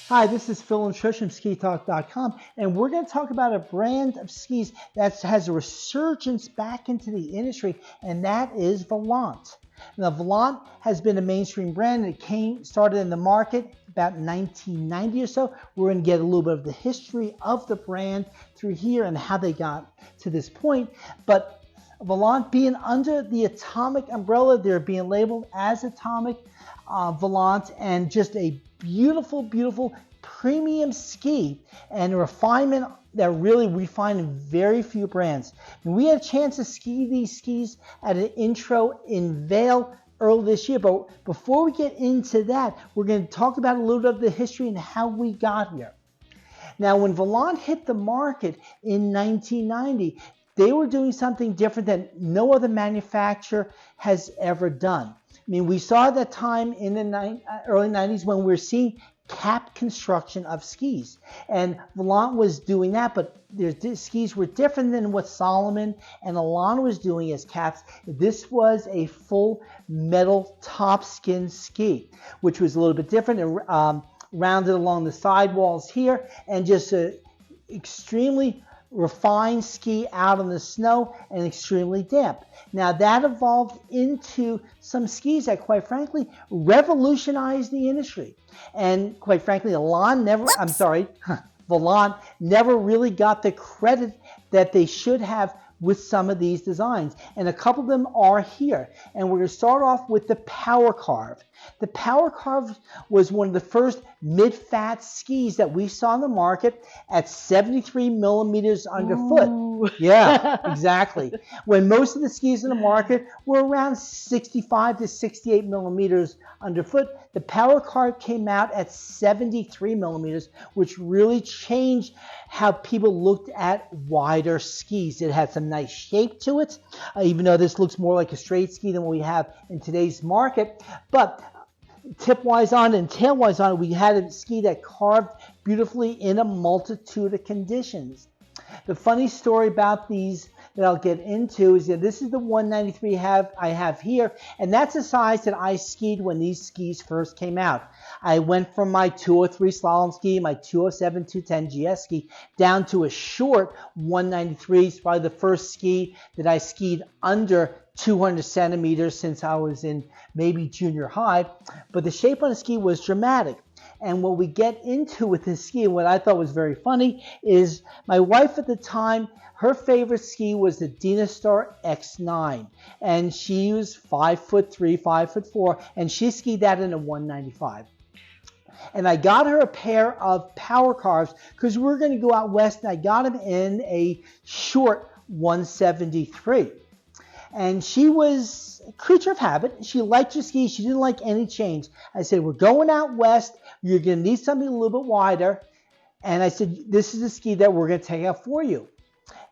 Hi, this is Phil and Tricia from SkiTalk.com, and we're going to talk about a brand of skis that has a resurgence back into the industry, and that is Volant. Now, Volant has been a mainstream brand, and it started in the market about 1990 or so. We're going to get a little bit of the history of the brand through here and how they got to this point. But Volant being under the Atomic umbrella, they're being labeled as Atomic Volant, and just a beautiful, beautiful premium ski and a refinement that really we find in very few brands. And we had a chance to ski these skis at an intro in Vail early this year, but before we get into that, we're going to talk about a little bit of the history and how we got here. Now, when Volant hit the market in 1990, they were doing something different that no other manufacturer has ever done. I mean, we saw at that time in the early 90s when we were seeing cap construction of skis. And Volant was doing that, but their skis were different than what Salomon and Elan was doing as caps. This was a full metal top skin ski, which was a little bit different and rounded along the sidewalls here, and just an extremely refined ski out on the snow and extremely damp. Now that evolved into some skis that, quite frankly, revolutionized the industry. And quite frankly, Volant never really got the credit that they should have with some of these designs. And a couple of them are here. And we're going to start off with the Power Carve. The Power Carve was one of the first mid-fat skis that we saw in the market at 73 millimeters underfoot. Ooh. Yeah, exactly. When most of the skis in the market were around 65 to 68 millimeters underfoot, the Power Carve came out at 73 millimeters, which really changed how people looked at wider skis. It had some nice shape to it, even though this looks more like a straight ski than what we have in today's market. But tip-wise on and tail-wise on, we had a ski that carved beautifully in a multitude of conditions. The funny story about these that I'll get into is that this is the 193 I have here, and that's the size that I skied when these skis first came out. I went from my 203 slalom ski, my 207 210 GS ski, down to a short 193. It's probably the first ski that I skied under 200 centimeters since I was in maybe junior high, but the shape on the ski was dramatic. And what we get into with this ski, and what I thought was very funny, is my wife at the time, her favorite ski was the Dynastar X9, and she was 5'3", 5'4", and she skied that in a 195. And I got her a pair of Power Carves because we were going to go out west, and I got them in a short 173. And she was a creature of habit. She liked her skis. She didn't like any change. I said, we're going out west. You're going to need something a little bit wider. And I said, this is a ski that we're going to take out for you.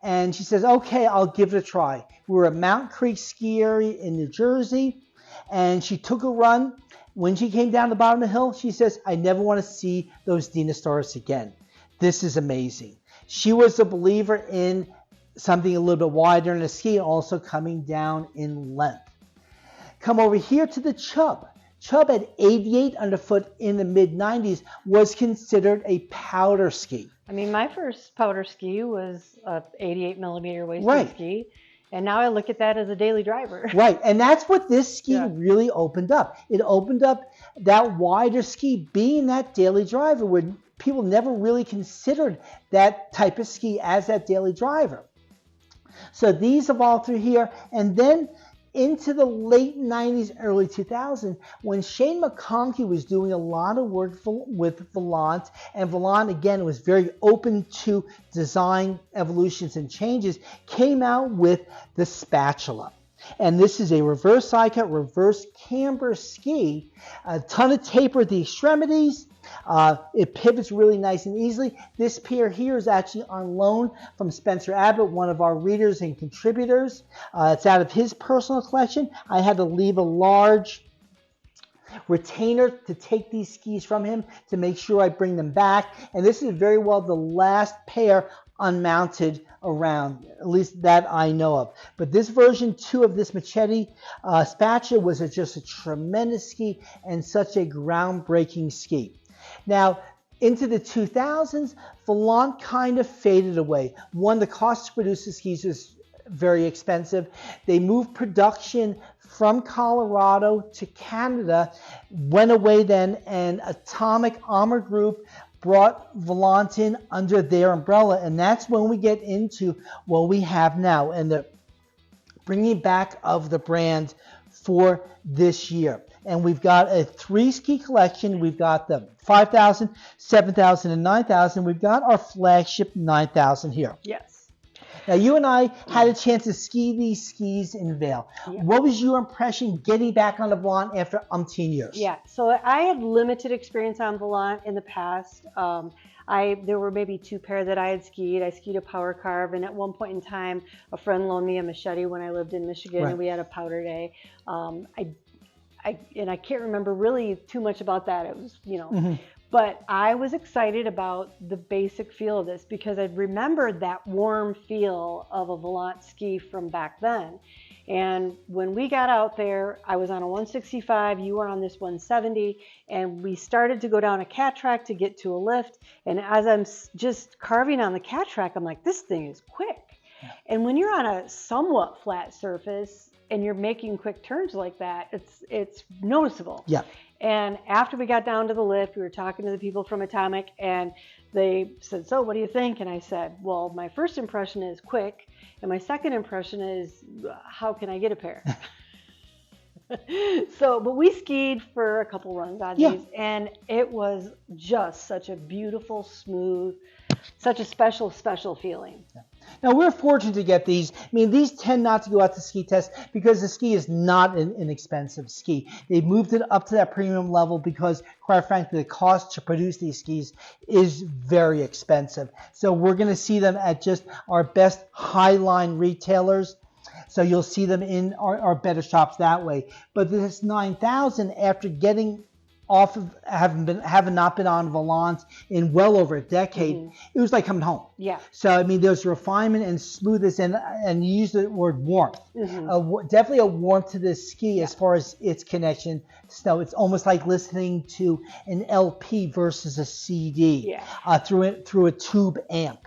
And she says, okay, I'll give it a try. We were at Mountain Creek Ski Area in New Jersey, and she took a run. When she came down the bottom of the hill, she says, I never want to see those Dynastars again. This is amazing. She was a believer in something a little bit wider in a ski, also coming down in length. Come over here to the Chub. Chub at 88 underfoot in the mid-90s was considered a powder ski. I mean, my first powder ski was a 88 millimeter waisted ski, and now I look at that as a daily driver. Right, and that's what this ski really opened up. It opened up that wider ski being that daily driver, where people never really considered that type of ski as that daily driver. So these evolved through here, and then into the late 90s, early 2000s, when Shane McConkey was doing a lot of work with Volant, and Volant, again, was very open to design evolutions and changes, came out with the Spatula. And this is a reverse side cut, reverse camber ski, a ton of taper at the extremities. It pivots really nice and easily. This pair here is actually on loan from Spencer Abbott, one of our readers and contributors. It's out of his personal collection. I had to leave a large retainer to take these skis from him to make sure I bring them back. And this is very well the last pair unmounted around, at least that I know of. But this version 2 of this Machete Spatula was just a tremendous ski and such a groundbreaking ski. Now, Into the 2000s, Volant kind of faded away. One, the cost to produce the skis was very expensive. They moved production from Colorado to Canada, went away then, and Atomic Group brought Volant in under their umbrella, and that's when we get into what we have now and the bringing back of the brand for this year. And we've got a 3 ski collection. We've got the 5,000, 7,000, and 9,000. We've got our flagship 9,000 here. Yes. Now, you and I had a chance to ski these skis in Vail. Yeah. What was your impression getting back on the Volant after umpteen years? Yeah, so I had limited experience on Volant in the past. There were maybe 2 pair that I had skied. I skied a power carve, and at one point in time, a friend loaned me a machete when I lived in Michigan, and we had a powder day. I can't remember really too much about that. It was, but I was excited about the basic feel of this because I remembered that warm feel of a Volant ski from back then. And when we got out there, I was on a 165, you were on this 170, and we started to go down a cat track to get to a lift. And as I'm just carving on the cat track, I'm like, this thing is quick. Yeah. And when you're on a somewhat flat surface and you're making quick turns like that, it's noticeable. Yeah. And after we got down to the lift, we were talking to the people from Atomic, and they said, so what do you think? And I said, well, my first impression is quick, and my second impression is, how can I get a pair? But we skied for a couple runs on these, and it was just such a beautiful, smooth, such a special feeling. Yeah. Now, we're fortunate to get these. I mean, these tend not to go out to ski test because the ski is not an inexpensive ski. They moved it up to that premium level because, quite frankly, the cost to produce these skis is very expensive. So we're going to see them at just our best high-line retailers. So you'll see them in our better shops that way. But this 9,000, after getting off of having not been on Volant in well over a decade, it was like coming home. Yeah. So I mean, there's refinement and smoothness, and you use the word warmth. Definitely a warmth to this ski as far as its connection. So it's almost like listening to an LP versus a CD through a tube amp.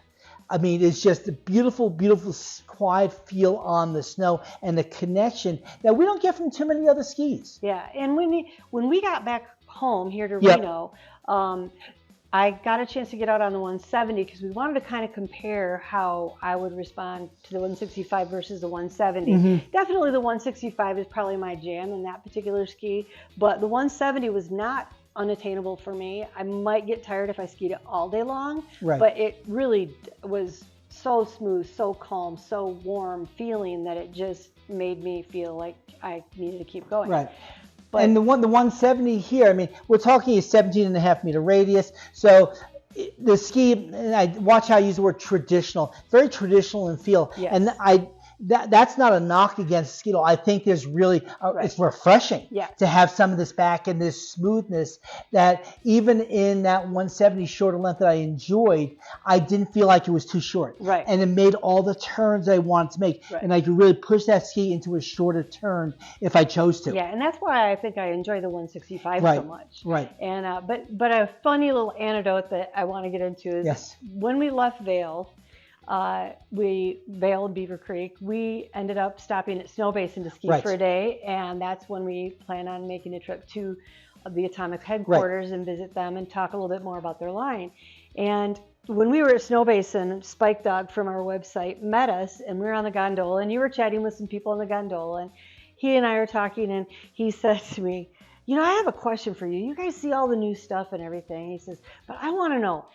I mean, it's just a beautiful, beautiful, quiet feel on the snow and the connection that we don't get from too many other skis. Yeah, and when we got back home here to Reno, I got a chance to get out on the 170 because we wanted to kind of compare how I would respond to the 165 versus the 170. Definitely the 165 is probably my jam in that particular ski, but the 170 was not unattainable for me. I might get tired if I skied it all day long, but it really was so smooth, so calm, so warm feeling that it just made me feel like I needed to keep going. Right. But, and the 170 here, I mean, we're talking a 17.5 meter radius. So the ski, and I watch how I use the word traditional, very traditional in feel. Yes. And that's not a knock against Skittle. I think there's really, it's refreshing to have some of this back and this smoothness that even in that 170 shorter length that I enjoyed, I didn't feel like it was too short. Right. And it made all the turns I wanted to make. Right. And I could really push that ski into a shorter turn if I chose to. Yeah, and that's why I think I enjoy the 165 so much. Right. And but a funny little anecdote that I want to get into is when we left Vail, Vail and Beaver Creek, we ended up stopping at Snow Basin to ski for a day, and that's when we plan on making a trip to the Atomic headquarters and visit them and talk a little bit more about their line. And when we were at Snow Basin, Spike Dog from our website met us, and we were on the gondola, and you were chatting with some people on the gondola, and he and I were talking, and he said to me, you know, I have a question for you. You guys see all the new stuff and everything. He says, but I want to know,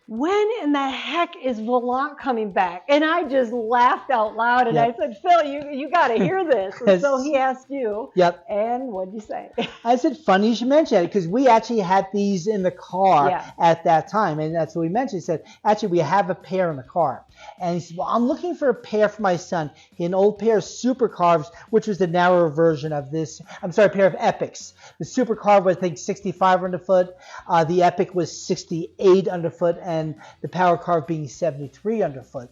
when in the heck is Volant coming back? And I just laughed out loud, and I said, Phil, you got to hear this. And so he asked you, and what'd you say? I said, funny you should mention it, because we actually had these in the car at that time, and that's what we mentioned. He said, actually, we have a pair in the car. And he said, well, I'm looking for a pair for my son. He had an old pair of Super Carves, which was the narrower version of this. I'm sorry, a pair of Epics. The Super Carve was, I think, 65 underfoot. The Epic was 68 underfoot, and the Power Carve being 73 underfoot.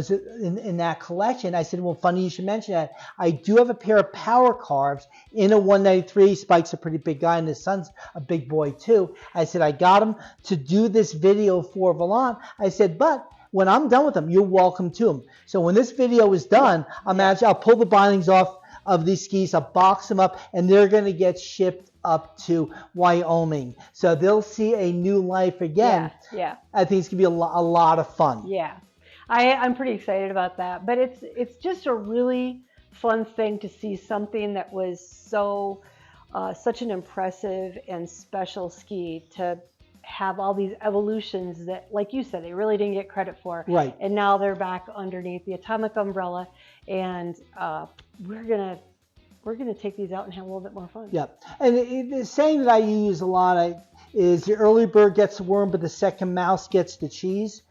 So in that collection, I said, well, funny you should mention that. I do have a pair of Power Carves in a 193. Spike's a pretty big guy, and his son's a big boy too. I said, I got him to do this video for Volant. I said, but when I'm done with them, you're welcome to them. So when this video is done, I'll pull the bindings off of these skis, I'll box them up, and they're going to get shipped up to Wyoming. So they'll see a new life again. Yeah. I think it's going to be a lot of fun. Yeah. I'm pretty excited about that. But it's just a really fun thing to see something that was so such an impressive and special ski to have all these evolutions that, like you said, they really didn't get credit for. Right. And now they're back underneath the Atomic umbrella, and we're gonna take these out and have a little bit more fun. Yeah. And the saying that I use a lot is the early bird gets the worm, but the second mouse gets the cheese.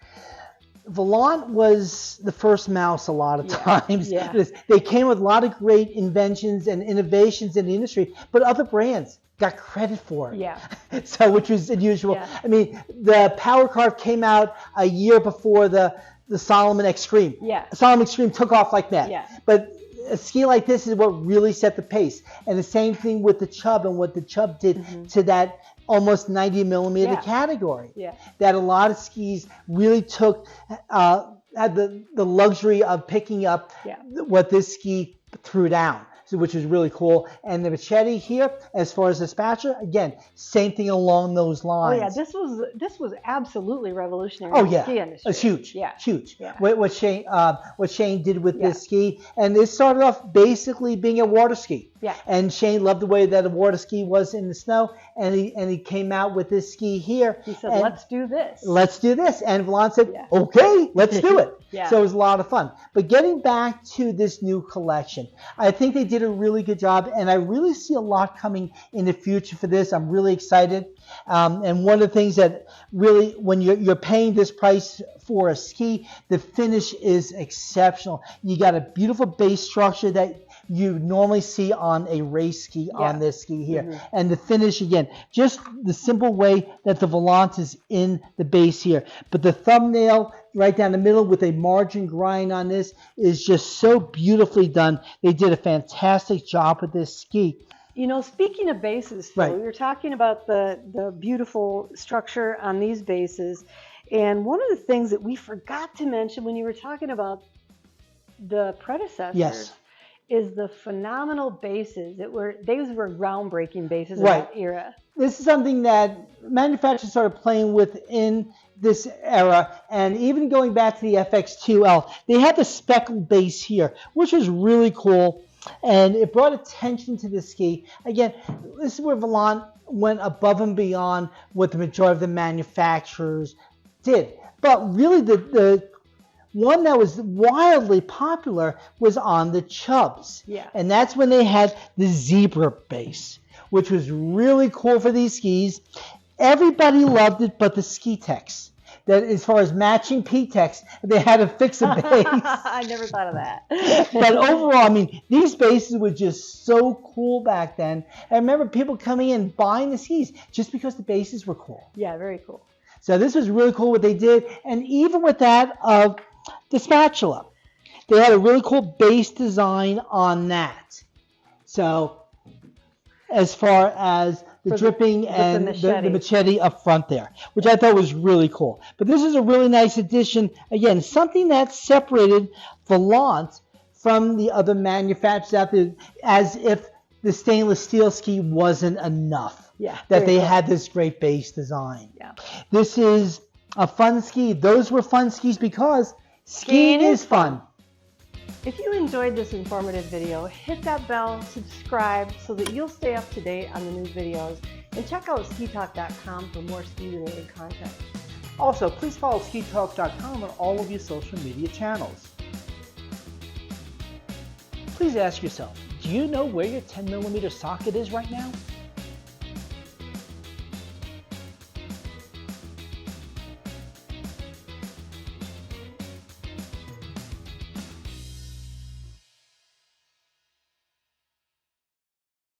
Volant was the first mouse a lot of times. Yeah. They came with a lot of great inventions and innovations in the industry, but other brands got credit for it. Yeah. So, which was unusual. Yeah. I mean, the Power Carve came out a year before the Solomon Extreme. Yeah. Solomon Extreme took off like that. Yeah. But a ski like this is what really set the pace. And the same thing with the Chub and what the Chub did to that almost 90 millimeter category. Yeah. That a lot of skis really took, had the luxury of picking up what this ski threw down. Which is really cool. And the machete here, as far as the spatula, again, same thing along those lines. Oh yeah, this was absolutely revolutionary in the ski industry. It's huge. Yeah. Huge. Yeah. What Shane did with this ski, and it started off basically being a water ski. Yeah. And Shane loved the way that a water ski was in the snow, and he came out with this ski here. He said, let's do this. Let's do this. And Volant said, okay, let's do it. So it was a lot of fun. But getting back to this new collection, I think they did a really good job, and I really see a lot coming in the future for this. I'm really excited. And one of the things that really, when you're paying this price for a ski, the finish is exceptional. You got a beautiful base structure that you normally see on a race ski on this ski here. And the finish, again, just the simple way that the Volant is in the base here. But the thumbnail right down the middle with a margin grind on this is just so beautifully done. They did a fantastic job with this ski. You know, speaking of bases, Phil, we were talking about the beautiful structure on these bases. And one of the things that we forgot to mention when you were talking about the predecessors is the phenomenal bases. These were groundbreaking bases in that era. This is something that manufacturers started playing with in this era, and even going back to the FX2L, they had the speckled base here, which was really cool, and it brought attention to the ski. Again, this is where Volant went above and beyond what the majority of the manufacturers did. But really, the one that was wildly popular was on the Chubs. Yeah. And that's when they had the zebra base, which was really cool for these skis. Everybody loved it but the ski techs. That as far as matching P-Techs, they had to fix a base. I never thought of that. But overall, I mean, these bases were just so cool back then. I remember people coming in buying the skis just because the bases were cool. Yeah, very cool. So this was really cool what they did. And even with that of the spatula, they had a really cool base design on that. So as far as the dripping and the machete up front there, which I thought was really cool. But this is a really nice addition. Again, something that separated Volant from the other manufacturers out there, as if the stainless steel ski wasn't enough. Yeah, that they had this great base design. Yeah. This is a fun ski. Those were fun skis because skiing is fun. If you enjoyed this informative video, hit that bell, subscribe so that you'll stay up to date on the new videos, and check out SkiTalk.com for more ski-related content. Also, please follow SkiTalk.com on all of your social media channels. Please ask yourself, do you know where your 10mm socket is right now?